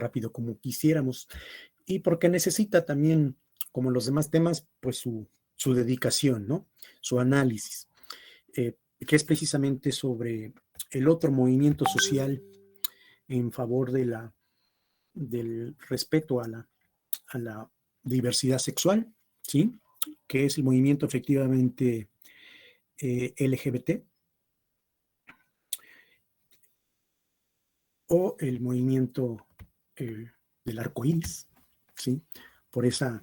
rápido como quisiéramos, y porque necesita también, como los demás temas, pues su dedicación, ¿no? Su análisis, que es precisamente sobre el otro movimiento social en favor del respeto a la diversidad sexual, ¿sí? Que es el movimiento efectivamente LGBT, o el movimiento del arco iris, ¿sí? Por esa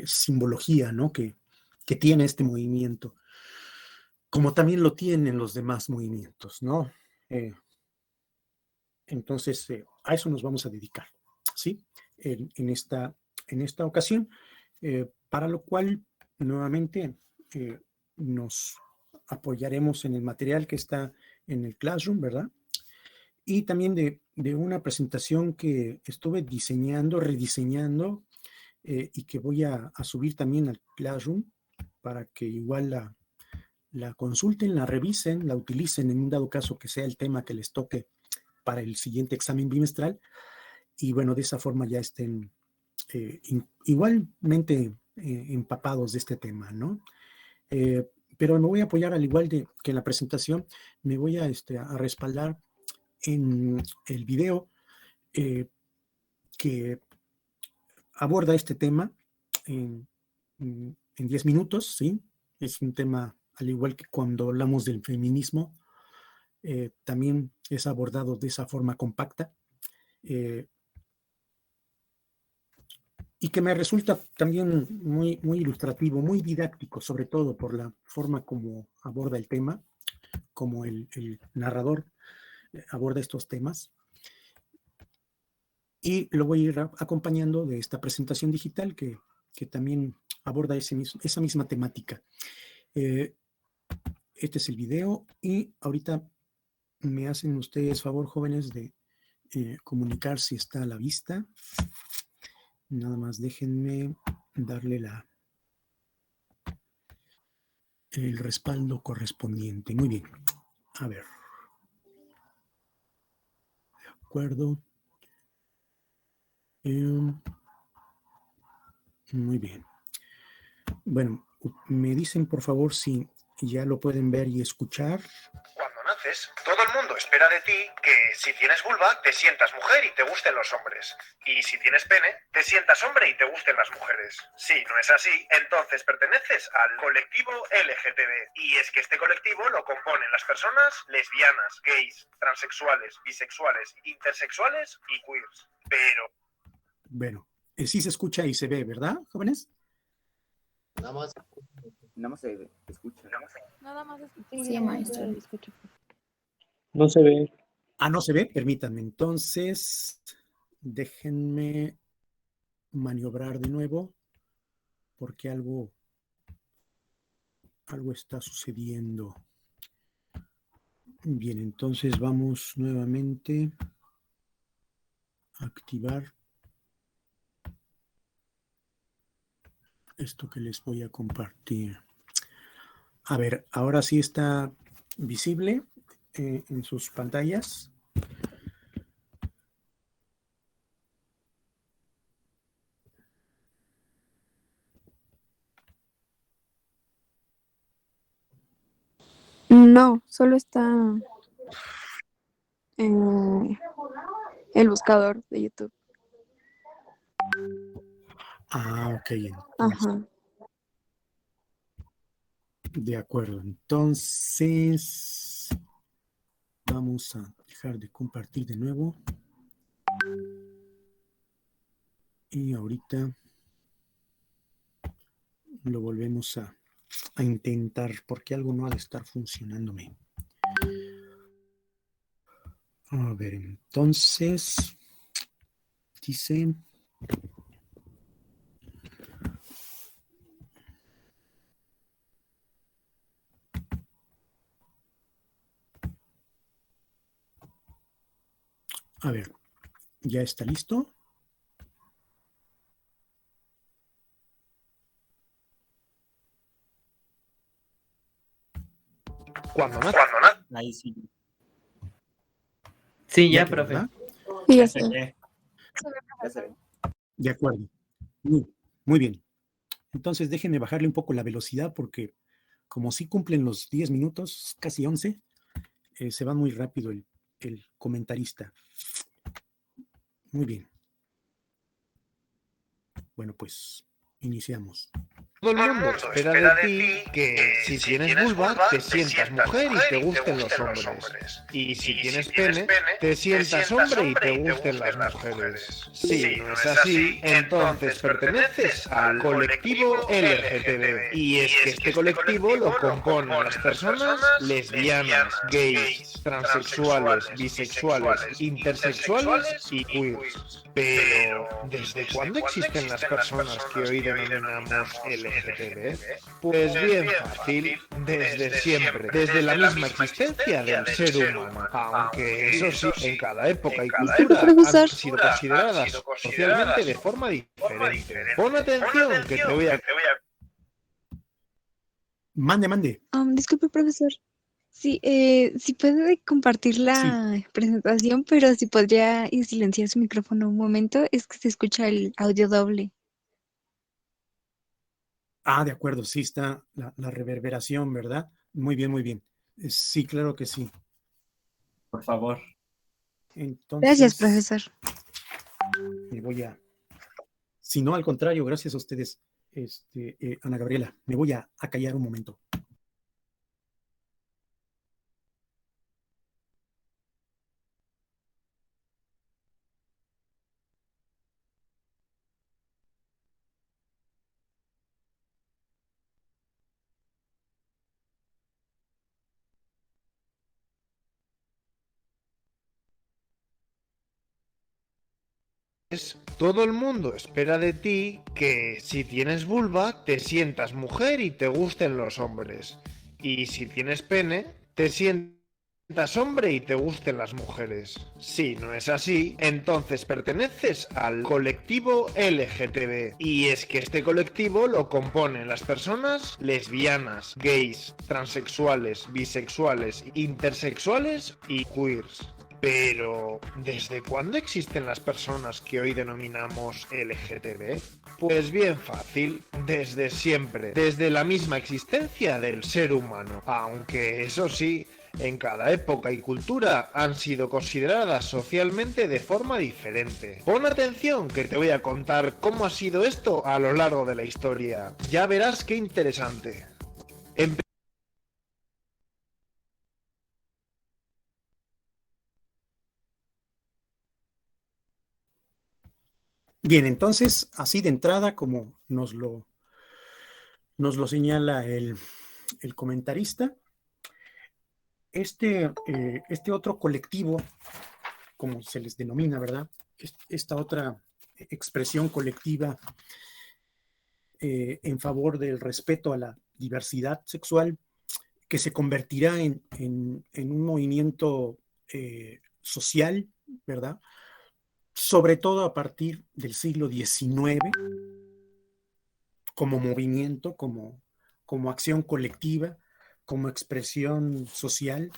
simbología, ¿no? que tiene este movimiento, como también lo tienen los demás movimientos, ¿no? Entonces, a eso nos vamos a dedicar, ¿sí? En esta ocasión, para lo cual, nuevamente, nos apoyaremos en el material que está en el Classroom, ¿verdad? Y también de una presentación que estuve diseñando, rediseñando, y que voy a subir también al Classroom para que igual la consulten, la revisen, la utilicen en un dado caso que sea el tema que les toque para el siguiente examen bimestral, y bueno, de esa forma ya estén igualmente empapados de este tema, ¿no? Pero me voy a apoyar, al igual que en la presentación, me voy a respaldar en el video que aborda este tema en, en 10 minutos, ¿sí? Es un tema, al igual que cuando hablamos del feminismo, también es abordado de esa forma compacta, y que me resulta también muy, muy ilustrativo, muy didáctico, sobre todo por la forma como aborda el tema, como el narrador aborda estos temas. Y lo voy a ir acompañando de esta presentación digital que también aborda esa misma temática. Este es el video, y ahorita me hacen ustedes favor, jóvenes, de comunicar si está a la vista. Nada más déjenme darle el respaldo correspondiente. Muy bien. A ver. De acuerdo. Muy bien. Bueno, me dicen por favor si ya lo pueden ver y escuchar. Cuando naces, todo el mundo espera de ti que si tienes vulva, te sientas mujer y te gusten los hombres. Y si tienes pene, te sientas hombre y te gusten las mujeres. Si no es así, entonces perteneces al colectivo LGTB. Y es que este colectivo lo componen las personas lesbianas, gays, transexuales, bisexuales, intersexuales y queers. Pero... Bueno, sí se escucha y se ve, ¿verdad, jóvenes? Nada más se escucha. Nada más escucha. Sí, maestro. No se ve. Ah, no se ve, permítanme. Entonces, déjenme maniobrar de nuevo, porque algo está sucediendo. Bien, entonces vamos nuevamente a activar esto que les voy a compartir. A ver, ahora sí está visible en sus pantallas. No, solo está el buscador de YouTube. Ah, ok. Entonces, Ajá. de acuerdo. Entonces, vamos a dejar de compartir de nuevo. Y ahorita lo volvemos a intentar, porque algo no ha de estar funcionándome. A ver, entonces, dice... A ver, ¿ya está listo? Cuando naces... Ahí sí. Sí, ya, quedó, profe. ¿verdad? Sí, ya Se sé. ve. Ya se ve. De acuerdo. Muy bien. Entonces déjenme bajarle un poco la velocidad porque como sí cumplen los 10 minutos, casi 11, se va muy rápido el comentarista. Muy bien. Bueno, pues iniciamos. Todo el mundo espera de ti que si tienes vulva te sientas mujer y te gusten los hombres. Y si tienes pene, te sientas hombre y te gusten las mujeres. Si no es así, entonces perteneces al colectivo LGTB. Y es que este colectivo lo componen las personas lesbianas, gays, transexuales, bisexuales, intersexuales y queers. Pero, ¿desde cuándo existen las personas que hoy denominamos LGTB? Pues bien fácil, desde siempre, desde la misma existencia del ser humano. Aunque eso sí, en cada época y cultura han sido consideradas socialmente de forma diferente. Pon atención que te voy a... Mande. Disculpe, profesor. Sí, sí puede compartir la presentación, pero si podría silenciar su micrófono un momento, es que se escucha el audio doble. De acuerdo, sí está la reverberación, ¿verdad? Muy bien, muy bien. Sí, claro que sí. Por favor. Entonces, Gracias, profesor. Me voy a... Si no, al contrario, gracias a ustedes, Ana Gabriela. Me voy a callar un momento. Todo el mundo espera de ti que si tienes vulva te sientas mujer y te gusten los hombres. Y si tienes pene, te sientas hombre y te gusten las mujeres. Si no es así, entonces perteneces al colectivo LGTB. Y es que este colectivo lo componen las personas lesbianas, gays, transexuales, bisexuales, intersexuales y queers. Pero, ¿desde cuándo existen las personas que hoy denominamos LGTB? Pues bien fácil, desde siempre, desde la misma existencia del ser humano. Aunque eso sí, en cada época y cultura han sido consideradas socialmente de forma diferente. Pon atención que te voy a contar cómo ha sido esto a lo largo de la historia. Ya verás qué interesante. Bien, entonces, así de entrada, como nos lo señala el comentarista, este otro colectivo, como se les denomina, ¿verdad? Esta otra expresión colectiva en favor del respeto a la diversidad sexual, que se convertirá en un movimiento social, ¿verdad? Sobre todo a partir del siglo XIX, como movimiento, como acción colectiva, como expresión social,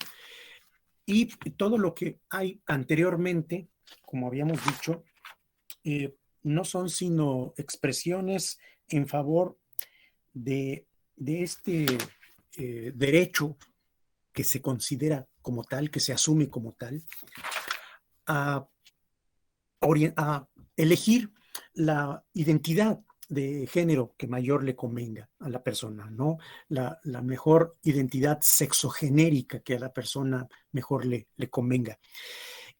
y todo lo que hay anteriormente, como habíamos dicho, no son sino expresiones en favor de este derecho que se considera como tal, que se asume como tal, a elegir la identidad de género que mayor le convenga a la persona, ¿no? La mejor identidad sexogenérica que a la persona mejor le convenga.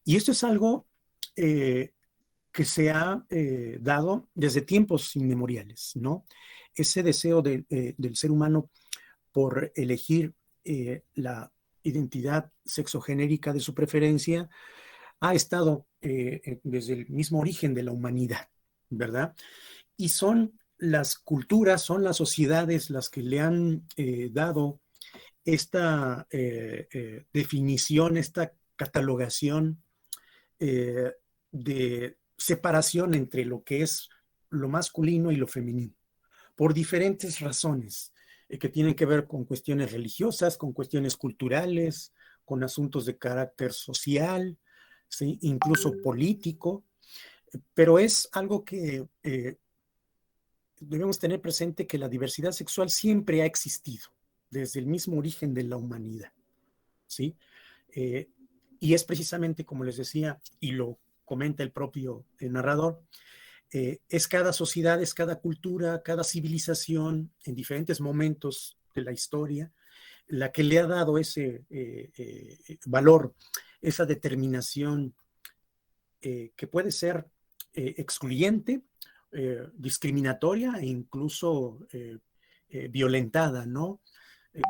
Y esto es algo que se ha dado desde tiempos inmemoriales, ¿no? Ese deseo del ser humano por elegir la identidad sexogenérica de su preferencia ha estado desde el mismo origen de la humanidad, ¿verdad? Y son las culturas, son las sociedades las que le han dado esta definición, esta catalogación de separación entre lo que es lo masculino y lo femenino, por diferentes razones que tienen que ver con cuestiones religiosas, con cuestiones culturales, con asuntos de carácter social, ¿sí? Incluso político, Pero es algo que debemos tener presente, que la diversidad sexual siempre ha existido, desde el mismo origen de la humanidad, ¿sí? Y es precisamente, como les decía, y lo comenta el propio narrador, es cada sociedad, es cada cultura, cada civilización en diferentes momentos de la historia la que le ha dado ese valor, esa determinación que puede ser excluyente, discriminatoria e incluso violentada, ¿no?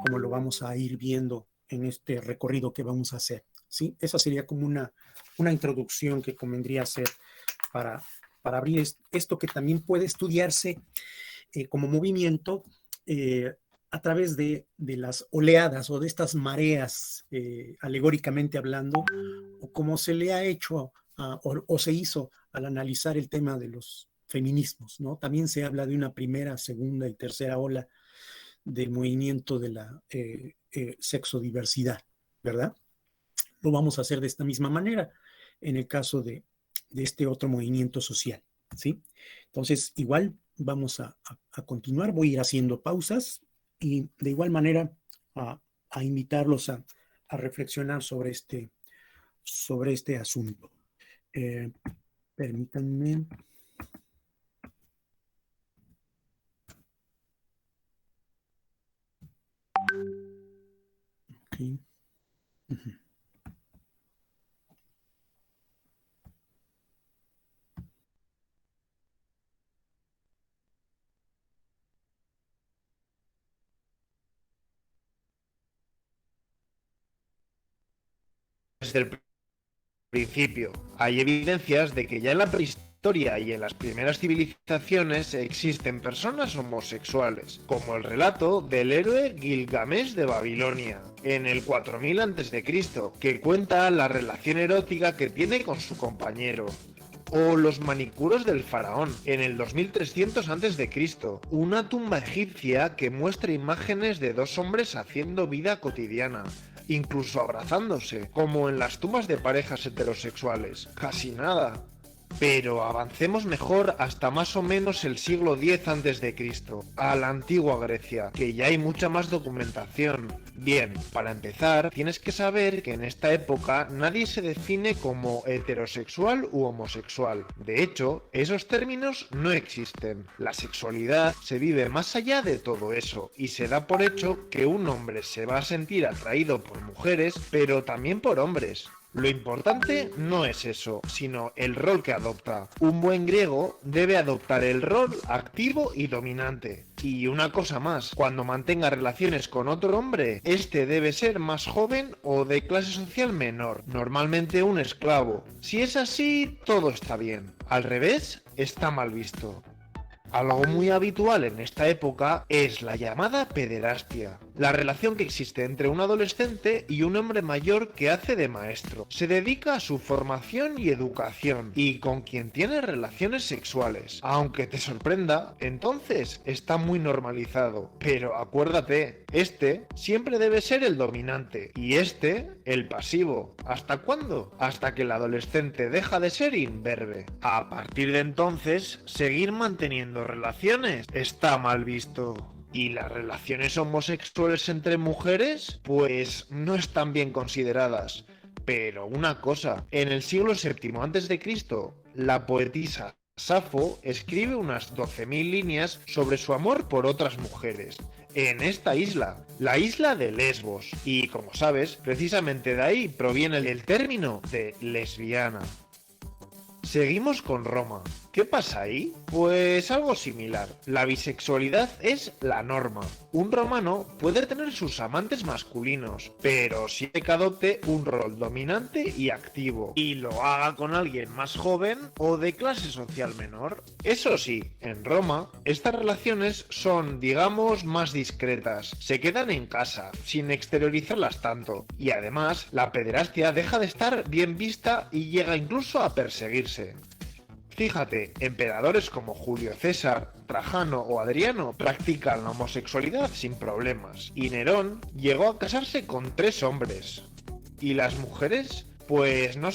Como lo vamos a ir viendo en este recorrido que vamos a hacer, ¿sí? Esa sería como una introducción que convendría hacer para abrir esto que también puede estudiarse como movimiento a través de las oleadas o de estas mareas, alegóricamente hablando, o como se le ha hecho o se hizo al analizar el tema de los feminismos, ¿no? También se habla de una primera, segunda y tercera ola del movimiento de la sexodiversidad, ¿verdad? Lo vamos a hacer de esta misma manera en el caso de este otro movimiento social, ¿sí? Entonces, igual vamos a continuar, voy a ir haciendo pausas y de igual manera a invitarlos a reflexionar sobre este asunto. Permítanme. Okay. Uh-huh. Desde el principio, hay evidencias de que ya en la prehistoria y en las primeras civilizaciones existen personas homosexuales, como el relato del héroe Gilgamesh de Babilonia, en el 4000 a.C., que cuenta la relación erótica que tiene con su compañero. O los manicuros del faraón, en el 2300 a.C., una tumba egipcia que muestra imágenes de dos hombres haciendo vida cotidiana, incluso abrazándose, como en las tumbas de parejas heterosexuales. Casi nada. Pero avancemos mejor hasta más o menos el siglo X a.C., a la antigua Grecia, que ya hay mucha más documentación. Bien, para empezar, tienes que saber que en esta época nadie se define como heterosexual u homosexual. De hecho, esos términos no existen. La sexualidad se vive más allá de todo eso, y se da por hecho que un hombre se va a sentir atraído por mujeres, pero también por hombres. Lo importante no es eso, sino el rol que adopta. Un buen griego debe adoptar el rol activo y dominante. Y una cosa más, cuando mantenga relaciones con otro hombre, este debe ser más joven o de clase social menor, normalmente un esclavo. Si es así, todo está bien. Al revés, está mal visto. Algo muy habitual en esta época es la llamada pederastia, la relación que existe entre un adolescente y un hombre mayor que hace de maestro. Se dedica a su formación y educación y con quien tiene relaciones sexuales. Aunque te sorprenda, entonces está muy normalizado. Pero acuérdate, este siempre debe ser el dominante y este el pasivo. ¿Hasta cuándo? Hasta que el adolescente deja de ser imberbe. A partir de entonces, seguir manteniendo relaciones está mal visto. ¿Y las relaciones homosexuales entre mujeres? Pues no están bien consideradas. Pero una cosa, en el siglo VII a.C., la poetisa Safo escribe unas 12.000 líneas sobre su amor por otras mujeres, en esta isla, la isla de Lesbos. Y como sabes, precisamente de ahí proviene el término de lesbiana. Seguimos con Roma. ¿Qué pasa ahí? Pues algo similar. La bisexualidad es la norma. Un romano puede tener sus amantes masculinos, pero siempre que adopte un rol dominante y activo, y lo haga con alguien más joven o de clase social menor. Eso sí, en Roma, estas relaciones son, digamos, más discretas. Se quedan en casa, sin exteriorizarlas tanto. Y además, la pederastia deja de estar bien vista y llega incluso a perseguirse. Fíjate, emperadores como Julio César, Trajano o Adriano practican la homosexualidad sin problemas, y Nerón llegó a casarse con 3 hombres. ¿Y las mujeres? Pues no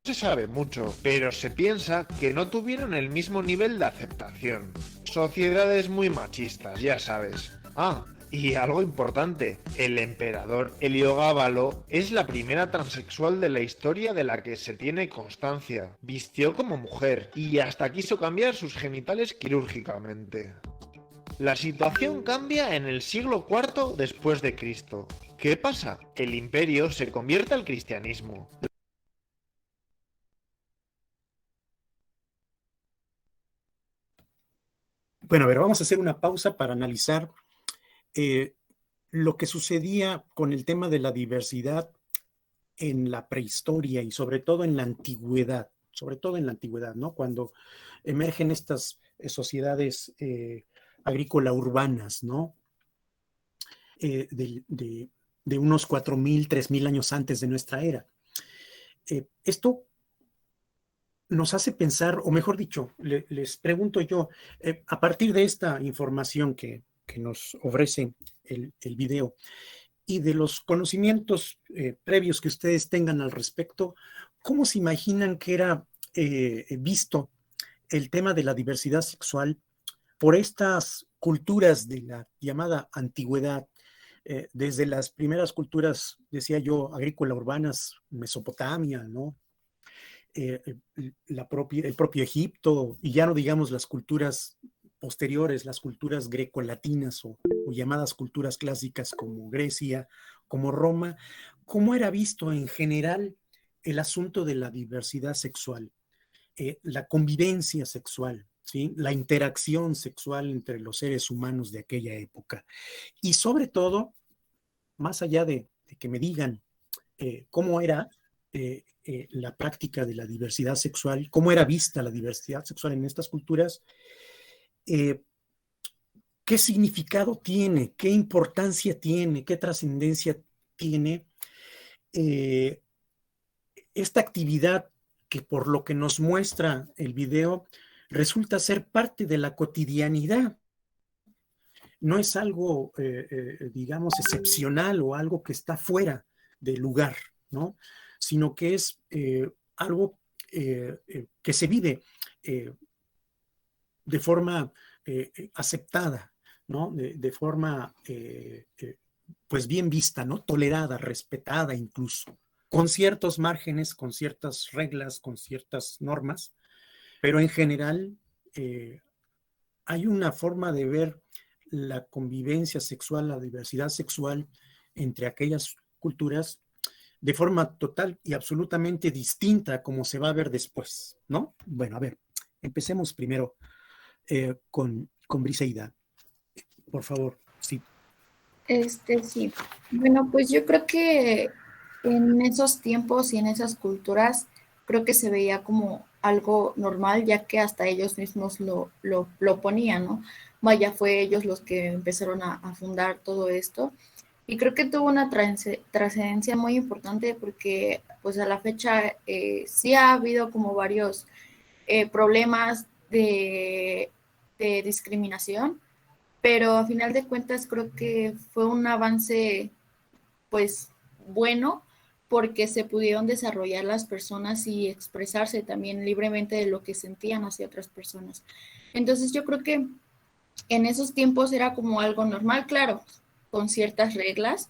se sabe mucho, pero se piensa que no tuvieron el mismo nivel de aceptación. Sociedades muy machistas, ya sabes. Ah, y algo importante, el emperador Heliogábalo es la primera transexual de la historia de la que se tiene constancia. Vistió como mujer y hasta quiso cambiar sus genitales quirúrgicamente. La situación cambia en el siglo IV después de Cristo. ¿Qué pasa? El imperio se convierte al cristianismo. Bueno, a ver, vamos a hacer una pausa para analizar lo que sucedía con el tema de la diversidad en la prehistoria y sobre todo en la antigüedad, ¿no? Cuando emergen estas sociedades agrícola urbanas, ¿no? De unos 4.000, 3.000 años antes de nuestra era. Esto nos hace pensar, o mejor dicho, les pregunto yo, a partir de esta información que nos ofrece el video y de los conocimientos previos que ustedes tengan al respecto, ¿cómo se imaginan que era visto el tema de la diversidad sexual por estas culturas de la llamada antigüedad? Desde las primeras culturas, decía yo, agrícola urbanas, Mesopotamia, ¿no? El propio Egipto, y ya no digamos las culturas posteriores, las culturas grecolatinas o llamadas culturas clásicas como Grecia, como Roma, ¿cómo era visto en general el asunto de la diversidad sexual, la convivencia sexual, ¿sí? La interacción sexual entre los seres humanos de aquella época? Y sobre todo, más allá de que me digan cómo era la práctica de la diversidad sexual, cómo era vista la diversidad sexual en estas culturas, qué significado tiene, qué importancia tiene, qué trascendencia tiene esta actividad que por lo que nos muestra el video resulta ser parte de la cotidianidad. No es algo, digamos, excepcional o algo que está fuera de lugar, ¿no? Sino que es algo que se vive de forma aceptada, ¿no? De forma, pues bien vista, ¿no? Tolerada, respetada incluso, con ciertos márgenes, con ciertas reglas, con ciertas normas, pero en general hay una forma de ver la convivencia sexual, la diversidad sexual entre aquellas culturas de forma total y absolutamente distinta a como se va a ver después, ¿no? Bueno, a ver, empecemos primero con Briseida, por favor. Sí. Sí. Bueno, pues yo creo que en esos tiempos y en esas culturas, creo que se veía como algo normal, ya que hasta ellos mismos lo ponían, ¿no? Vaya, fue ellos los que empezaron a fundar todo esto. Y creo que tuvo una trascendencia muy importante porque, pues a la fecha, sí ha habido como varios problemas de discriminación, pero a final de cuentas creo que fue un avance pues bueno porque se pudieron desarrollar las personas y expresarse también libremente de lo que sentían hacia otras personas. Entonces yo creo que en esos tiempos era como algo normal, claro, con ciertas reglas,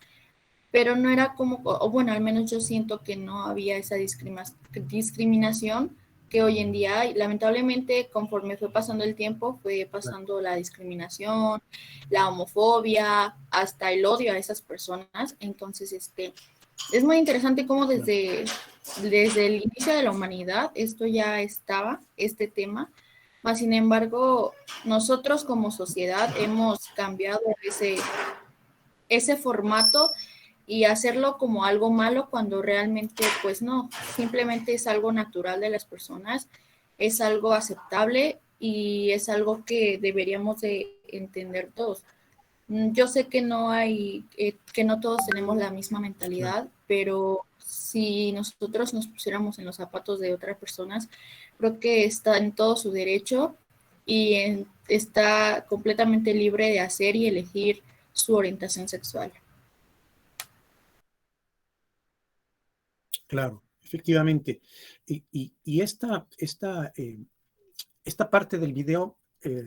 pero no era como, o bueno, al menos yo siento que no había esa discriminación que hoy en día hay. Lamentablemente, conforme fue pasando el tiempo, fue pasando la discriminación, la homofobia, hasta el odio a esas personas. Entonces, es muy interesante cómo desde el inicio de la humanidad esto ya estaba, este tema. Mas, sin embargo, nosotros como sociedad hemos cambiado ese formato y hacerlo como algo malo cuando realmente pues no, simplemente es algo natural de las personas, es algo aceptable y es algo que deberíamos de entender todos. Yo sé que que no todos tenemos la misma mentalidad, pero si nosotros nos pusiéramos en los zapatos de otras personas, creo que está en todo su derecho y está completamente libre de hacer y elegir su orientación sexual. Claro, efectivamente. Y esta parte del video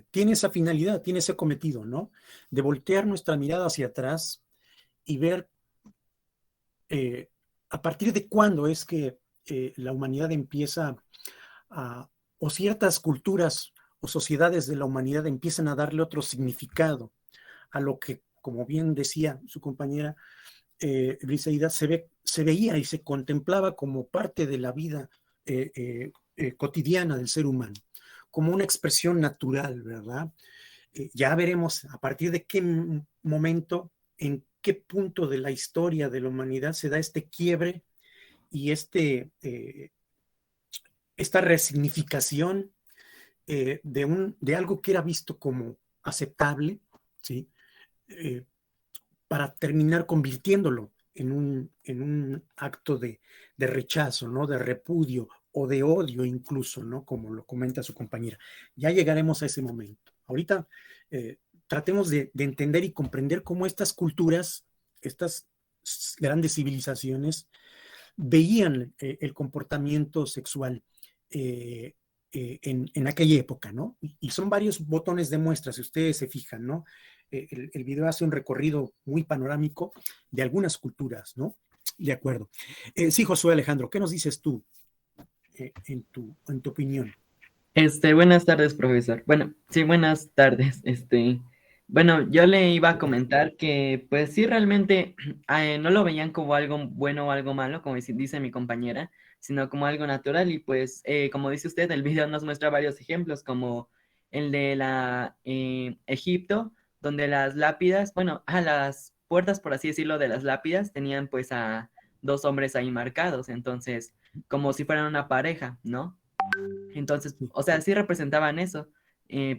tiene esa finalidad, tiene ese cometido, ¿no? De voltear nuestra mirada hacia atrás y ver a partir de cuándo es que la humanidad empieza o ciertas culturas o sociedades de la humanidad empiezan a darle otro significado a lo que, como bien decía su compañera Briseida, se veía y se contemplaba como parte de la vida cotidiana del ser humano, como una expresión natural, ¿verdad? Ya veremos a partir de qué momento, en qué punto de la historia de la humanidad se da este quiebre y esta resignificación de algo que era visto como aceptable, ¿sí? Para terminar convirtiéndolo en un acto de rechazo, ¿no? De repudio o de odio incluso, ¿no? Como lo comenta su compañera. Ya llegaremos a ese momento. Ahorita tratemos de entender y comprender cómo estas culturas, estas grandes civilizaciones, veían el comportamiento sexual en aquella época, ¿no? Y son varios botones de muestra, si ustedes se fijan, ¿no? El video hace un recorrido muy panorámico de algunas culturas, ¿no? De acuerdo. Sí, Josué Alejandro, ¿qué nos dices tú en tu opinión? Buenas tardes, profesor. Bueno, sí, buenas tardes. Bueno, yo le iba a comentar que, pues sí, realmente no lo veían como algo bueno o algo malo, como dice mi compañera, sino como algo natural. Y pues, como dice usted, el video nos muestra varios ejemplos, como el de Egipto, donde las lápidas, bueno, a las puertas, por así decirlo, de las lápidas tenían pues a dos hombres ahí marcados, entonces, como si fueran una pareja, ¿no? Entonces, o sea, sí representaban eso,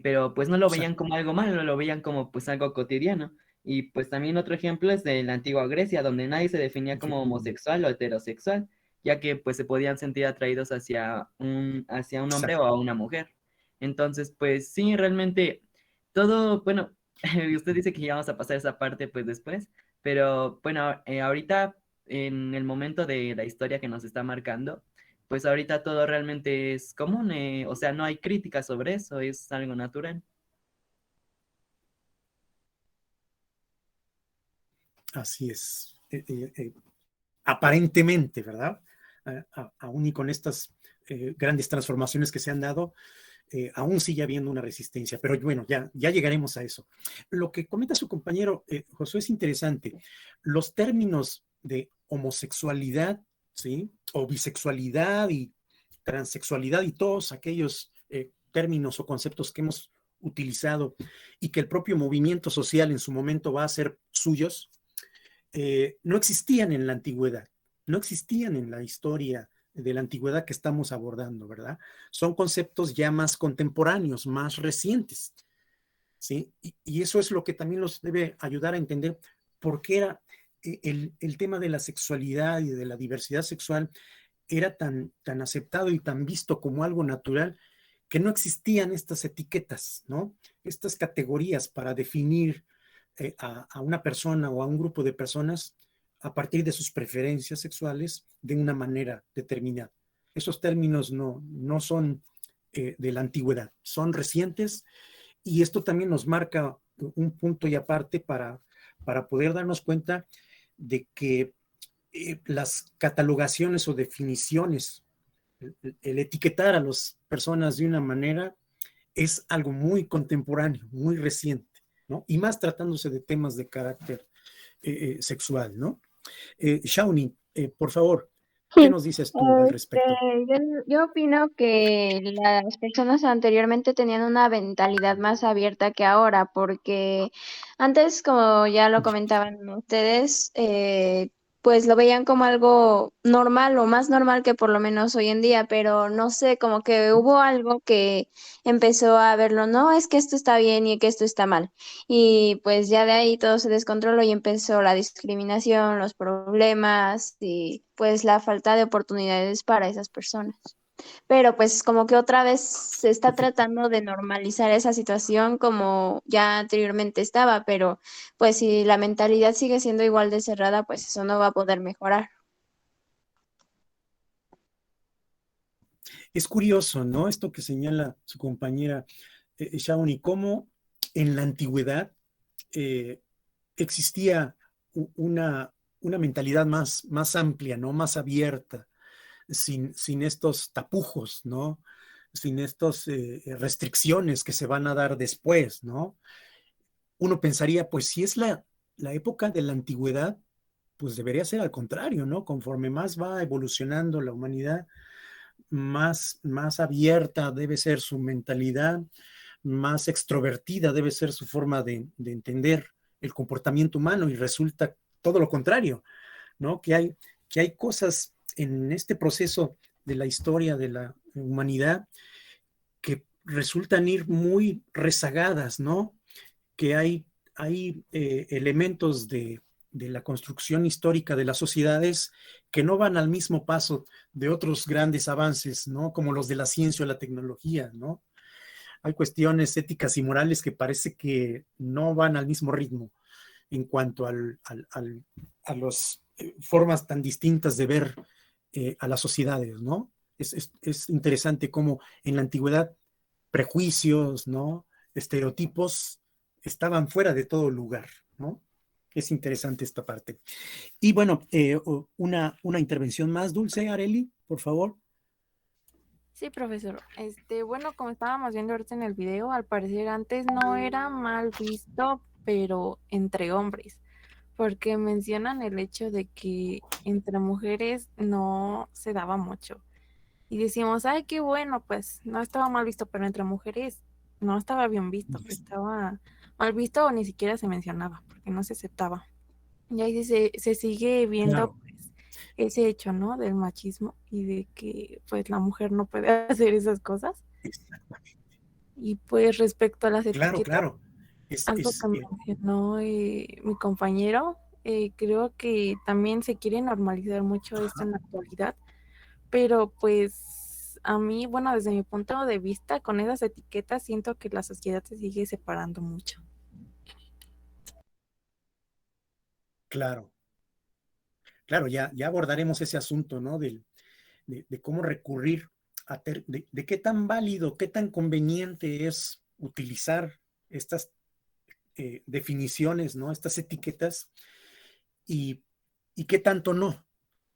pero pues no lo veían como algo malo, lo veían como pues algo cotidiano. Y pues también otro ejemplo es de la antigua Grecia, donde nadie se definía como homosexual o heterosexual, ya que pues se podían sentir atraídos hacia un hombre o a una mujer. Entonces, pues sí, realmente todo, bueno, usted dice que ya vamos a pasar esa parte pues después, pero bueno, ahorita en el momento de la historia que nos está marcando, pues ahorita todo realmente es común, o sea, no hay crítica sobre eso, es algo natural. Así es. Aparentemente, ¿verdad? Aún y con estas grandes transformaciones que se han dado, aún sigue habiendo una resistencia, pero bueno, ya llegaremos a eso. Lo que comenta su compañero Josué es interesante. Los términos de homosexualidad, ¿sí? O bisexualidad y transexualidad y todos aquellos términos o conceptos que hemos utilizado y que el propio movimiento social en su momento va a ser suyos, no existían en la antigüedad, no existían en la historia de la antigüedad que estamos abordando, ¿verdad? Son conceptos ya más contemporáneos, más recientes, ¿sí? Y eso es lo que también nos debe ayudar a entender por qué era el tema de la sexualidad y de la diversidad sexual era tan aceptado y tan visto como algo natural, que no existían estas etiquetas, ¿no? Estas categorías para definir a una persona o a un grupo de personas a partir de sus preferencias sexuales de una manera determinada. Esos términos no son de la antigüedad, son recientes, y esto también nos marca un punto y aparte para poder darnos cuenta de que las catalogaciones o definiciones, el etiquetar a las personas de una manera es algo muy contemporáneo, muy reciente, ¿no? Y más tratándose de temas de carácter sexual, ¿no? Shauni, por favor, ¿qué nos dices tú al respecto? Yo opino que las personas anteriormente tenían una mentalidad más abierta que ahora, porque antes, como ya lo comentaban ustedes, pues lo veían como algo normal o más normal que por lo menos hoy en día, pero no sé, como que hubo algo que empezó a verlo, no, es que esto está bien y que esto está mal. Y pues ya de ahí todo se descontroló y empezó la discriminación, los problemas y pues la falta de oportunidades para esas personas. Pero pues como que otra vez se está tratando de normalizar esa situación como ya anteriormente estaba, pero pues si la mentalidad sigue siendo igual de cerrada, pues eso no va a poder mejorar. es curioso, ¿no? Esto que señala su compañera Shauni, cómo en la antigüedad existía una mentalidad más amplia, ¿no? Más abierta, sin estos tapujos, ¿no? Sin estas restricciones que se van a dar después, ¿no? Uno pensaría, pues si es la época de la antigüedad, pues debería ser al contrario, ¿no? Conforme más va evolucionando la humanidad, más abierta debe ser su mentalidad, más extrovertida debe ser su forma de entender el comportamiento humano, y resulta todo lo contrario, ¿no? Que hay cosas en este proceso de la historia de la humanidad que resultan ir muy rezagadas, ¿no? Que hay elementos de la construcción histórica de las sociedades que no van al mismo paso de otros grandes avances, ¿no? Como los de la ciencia o la tecnología, ¿no? Hay cuestiones éticas y morales que parece que no van al mismo ritmo en cuanto a las formas tan distintas de ver a las sociedades, ¿no? Es interesante cómo en la antigüedad prejuicios, ¿no? Estereotipos estaban fuera de todo lugar, ¿no? Es interesante esta parte. Y bueno, una intervención más, Dulce, Areli, por favor. Sí, profesor. Bueno, como estábamos viendo ahorita en el video, al parecer antes no era mal visto, pero entre hombres, porque mencionan el hecho de que entre mujeres no se daba mucho. Y decimos, ay, qué bueno, pues no estaba mal visto, pero entre mujeres no estaba bien visto, estaba mal visto o ni siquiera se mencionaba, porque no se aceptaba. Y ahí se sigue viendo Claro. pues, ese hecho, ¿no? Del machismo y de que pues la mujer no puede hacer esas cosas. Exactamente. Y pues respecto a las Claro, etiquetas, claro. algo que mencionó mi compañero, creo que también se quiere normalizar mucho esto en la actualidad, pero pues a mí, bueno, desde mi punto de vista, con esas etiquetas siento que la sociedad se sigue separando mucho. Claro, claro, ya abordaremos ese asunto, ¿no? De cómo recurrir de qué tan válido, qué tan conveniente es utilizar estas definiciones, ¿no? Estas etiquetas y qué tanto no,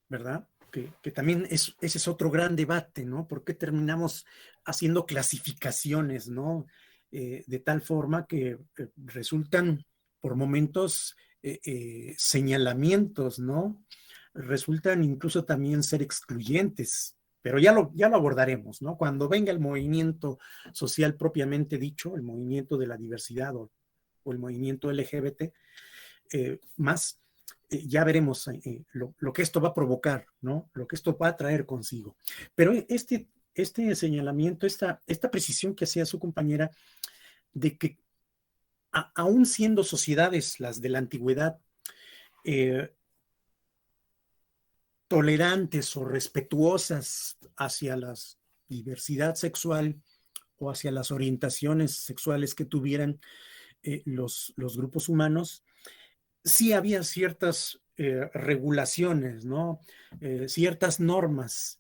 ¿verdad? Que también ese es otro gran debate, ¿no? ¿Por qué terminamos haciendo clasificaciones, ¿no? De tal forma que resultan por momentos señalamientos, ¿no? Resultan incluso también ser excluyentes, pero ya lo abordaremos, ¿no? Cuando venga el movimiento social propiamente dicho, el movimiento de la diversidad o el movimiento LGBT, más, ya veremos lo que esto va a provocar, ¿no? Lo que esto va a traer consigo. Pero este señalamiento, esta precisión que hacía su compañera, de que aún siendo sociedades, las de la antigüedad, tolerantes o respetuosas hacia la diversidad sexual o hacia las orientaciones sexuales que tuvieran los grupos humanos, sí había ciertas regulaciones, ¿no? Ciertas normas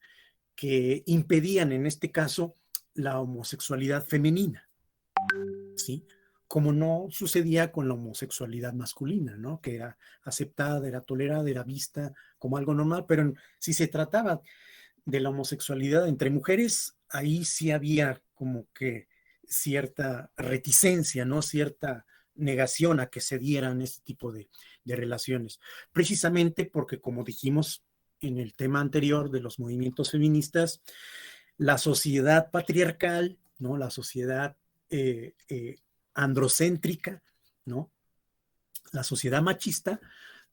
que impedían, en este caso, la homosexualidad femenina, ¿sí? Como no sucedía con la homosexualidad masculina, ¿no? Que era aceptada, era tolerada, era vista como algo normal, pero si se trataba de la homosexualidad entre mujeres, ahí sí había como que cierta reticencia, ¿no? Cierta negación a que se dieran este tipo de relaciones. Precisamente porque, como dijimos en el tema anterior de los movimientos feministas, la sociedad patriarcal, ¿no? La sociedad androcéntrica, ¿no? La sociedad machista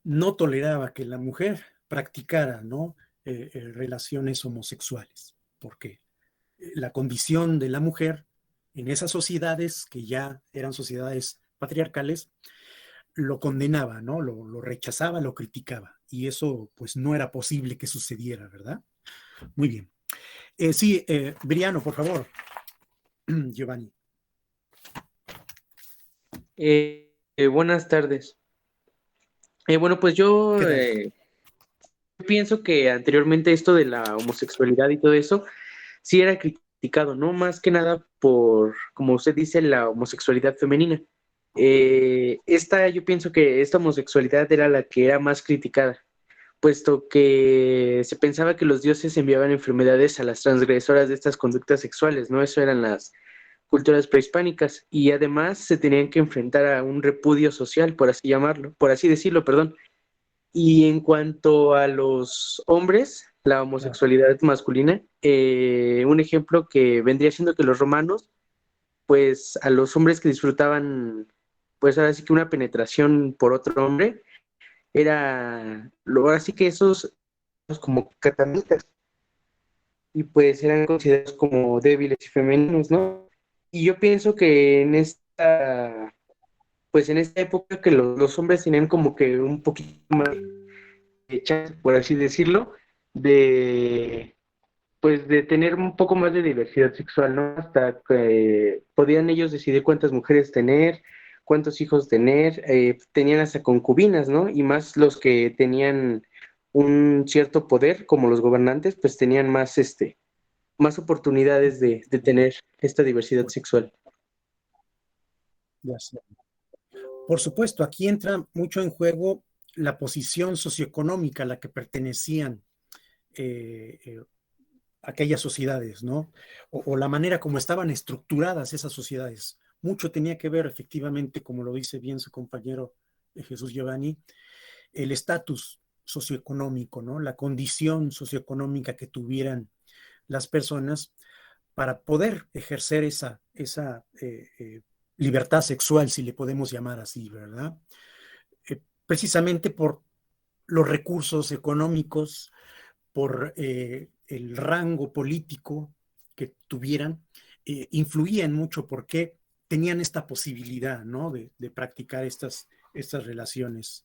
no toleraba que la mujer practicara, ¿no? Relaciones homosexuales, porque la condición de la mujer en esas sociedades, que ya eran sociedades patriarcales, lo condenaba, ¿no? Lo rechazaba, lo criticaba, y eso pues no era posible que sucediera, ¿verdad? Muy bien. Sí, Briano, por favor. Giovanni. Buenas tardes. Bueno, pues yo pienso que anteriormente esto de la homosexualidad y todo eso sí era criticado, ¿no? Más que nada por, como usted dice, la homosexualidad femenina. Yo pienso que esta homosexualidad era la que era más criticada, puesto que se pensaba que los dioses enviaban enfermedades a las transgresoras de estas conductas sexuales, ¿no? Eso eran las culturas prehispánicas, y además se tenían que enfrentar a un repudio social, por así decirlo, perdón. Y en cuanto a los hombres, la homosexualidad masculina, un ejemplo que vendría siendo que los romanos, pues a los hombres que disfrutaban, pues ahora sí que una penetración por otro hombre, ahora sí que esos como catamitas, y pues eran considerados como débiles y femeninos, ¿no? Y yo pienso que pues en esta época que los hombres tenían como que un poquito más de chance, por así decirlo, de pues de tener un poco más de diversidad sexual, ¿no? Hasta que podían ellos decidir cuántas mujeres tener, cuántos hijos tener, tenían hasta concubinas, ¿no? Y más los que tenían un cierto poder, como los gobernantes, pues tenían más oportunidades de tener esta diversidad sexual. Ya sé. Por supuesto, aquí entra mucho en juego la posición socioeconómica a la que pertenecían aquellas sociedades, ¿no? O la manera como estaban estructuradas esas sociedades. Mucho tenía que ver, efectivamente, como lo dice bien su compañero Jesús Giovanni, el estatus socioeconómico, ¿no? La condición socioeconómica que tuvieran las personas para poder ejercer esa libertad sexual, si le podemos llamar así, ¿verdad? Precisamente por los recursos económicos, por el rango político que tuvieran, influían mucho porque tenían esta posibilidad, ¿no? de practicar estas relaciones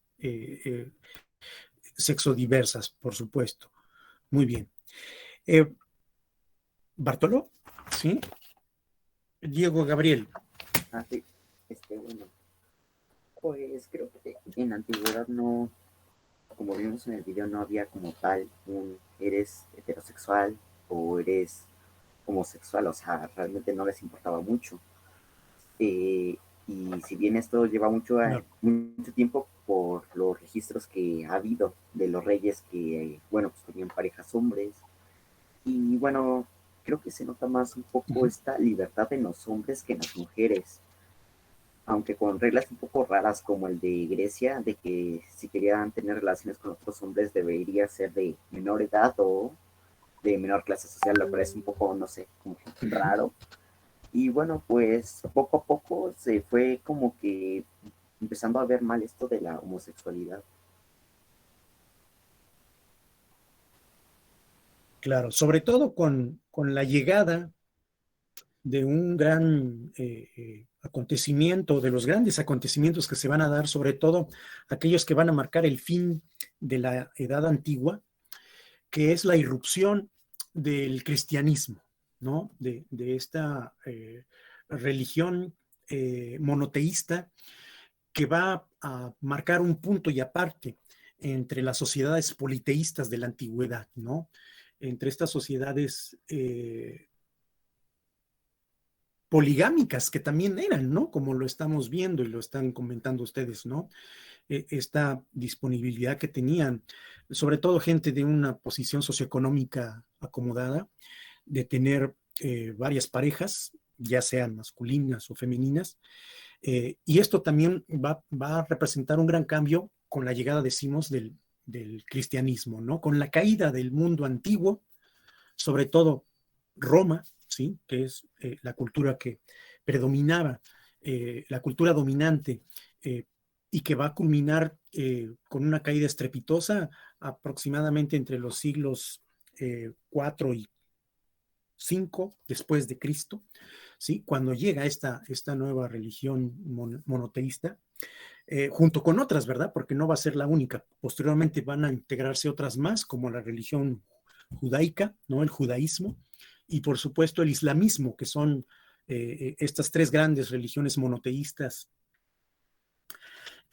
sexodiversas, por supuesto. Muy bien. Bartolo, ¿sí? Diego Gabriel. Sí, bueno, pues creo que en la antigüedad no, como vimos en el video, no había como tal eres heterosexual o eres homosexual, o sea, realmente no les importaba mucho. Y si bien esto lleva mucho tiempo por los registros que ha habido de los reyes que, bueno, pues tenían parejas hombres, y bueno, creo que se nota más un poco esta libertad en los hombres que en las mujeres, aunque con reglas un poco raras como el de Grecia, de que si querían tener relaciones con otros hombres debería ser de menor edad o de menor clase social, lo parece un poco, no sé, como raro. Y bueno, pues poco a poco se fue como que empezando a ver mal esto de la homosexualidad. Claro, sobre todo con la llegada de un gran acontecimiento, de los grandes acontecimientos que se van a dar, sobre todo aquellos que van a marcar el fin de la Edad Antigua, que es la irrupción del cristianismo, ¿no? De esta religión monoteísta que va a marcar un punto y aparte entre las sociedades politeístas de la antigüedad, ¿no? Entre estas sociedades poligámicas que también eran, ¿no? Como lo estamos viendo y lo están comentando ustedes, ¿no? Esta disponibilidad que tenían, sobre todo gente de una posición socioeconómica acomodada, de tener varias parejas, ya sean masculinas o femeninas, y esto también va a representar un gran cambio con la llegada, decimos, del cristianismo, ¿no? Con la caída del mundo antiguo, sobre todo Roma, ¿sí? Que es la cultura que predominaba, la cultura dominante, y que va a culminar con una caída estrepitosa aproximadamente entre los siglos 4 y 5 después de Cristo, ¿sí? Cuando llega esta nueva religión monoteísta, junto con otras, ¿verdad? Porque no va a ser la única. Posteriormente van a integrarse otras más, como la religión judaica, ¿no? El judaísmo, y por supuesto el islamismo, que son estas tres grandes religiones monoteístas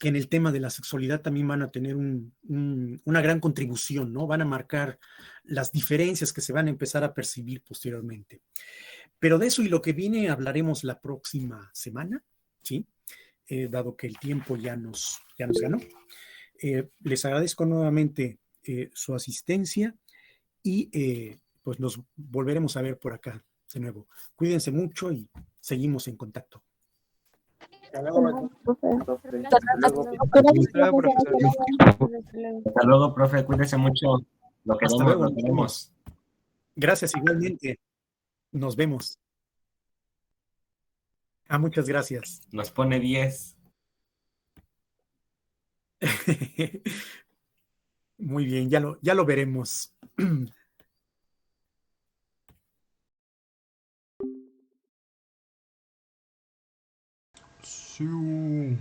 que en el tema de la sexualidad también van a tener una gran contribución, ¿no? Van a marcar las diferencias que se van a empezar a percibir posteriormente. Pero de eso y lo que viene hablaremos la próxima semana, ¿sí? Dado que el tiempo ya nos ganó. Les agradezco nuevamente su asistencia y pues nos volveremos a ver por acá de nuevo. Cuídense mucho y seguimos en contacto. Hasta luego, profe. Cuídese mucho. Lo Hasta queremos, luego. lo queremos. Gracias igualmente. Nos vemos. Muchas gracias. Nos pone 10. Muy bien, ya lo veremos. Sí.